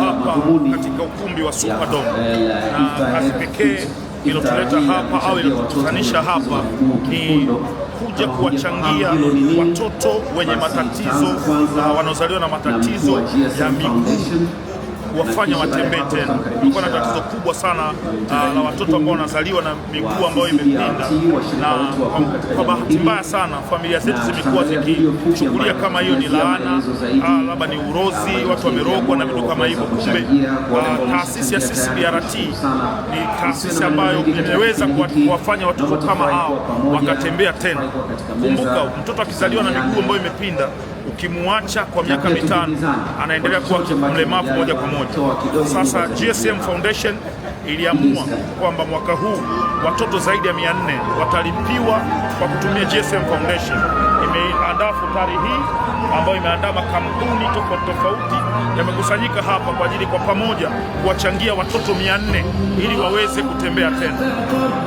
hapa katika ukumbi wa Superdome, na kazi pekee iliyotuleta hapa au iliyotutanisha hapa ni kuja kuwachangia watoto wenye matatizo wanaozaliwa na matatizo ya miguu wafanya watembee tena. Kulikuwa na tatizo kubwa sana la watoto ambao wanazaliwa na miguu ambayo imepinda, na kwa bahati mbaya sana familia zetu zimekuwa zikichukulia kama hiyo ni laana, labda ni urozi, watu wamerogwa na vitu kama hivyo. Kumbe taasisi ya CCBRT ni taasisi ambayo imeweza kuwafanya watoto kama hao wakatembea tena. Kumbuka, mtoto akizaliwa na miguu ambayo imepinda, ukimuacha kwa miaka 5 anaendelea kuwa mlemavu moja kwa moja. Sasa GSM Foundation iliamua kwamba mwaka huu watoto zaidi ya 400 watalipiwa kwa kutumia GSM Foundation. Imeandaa futari hii ambayo imeandaa makampuni tofauti yamekusanyika hapa kwa ajili kwa pamoja kuwachangia watoto 400 ili waweze kutembea tena.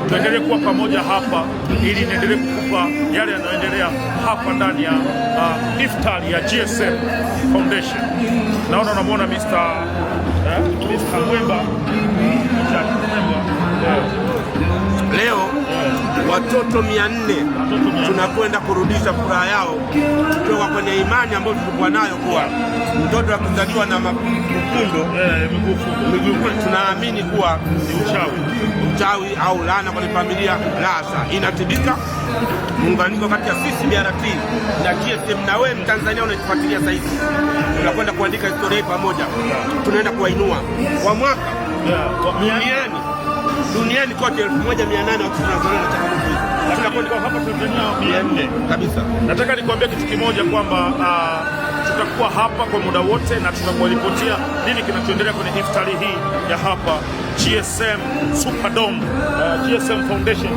Tuendelee kuwa pamoja hapa ili niendelee kukupa yale yanayoendelea hapa ndani ya iftari ya GSM Foundation. Naona unamwona Mr. Mwemba. Leo watoto 400 tunakwenda kurudisha furaha yao kutoka kwenye imani ambayo tulikuwa nayo kuwa mtoto akizaliwa na miguu tunaamini kuwa ni uchawi au laana kwenye familia. Laza inatibika. Muunganiko kati ya CCBRT na GSM, na wewe Mtanzania unatufuatilia sasa hivi, tunakwenda kuandika historia pamoja. Tunaenda kuwainua kwa mwaka duniani kote 1800 tunazaliwa na changamoto hizi. Tunakwenda hapa Tanzania 400 kabisa. Nataka nikwambie kitu kimoja kwamba tutakuwa hapa kwa muda wote na tutakuwaripotia nini kinachoendelea kwenye iftari hii ya hapa GSM Superdome, GSM Foundation.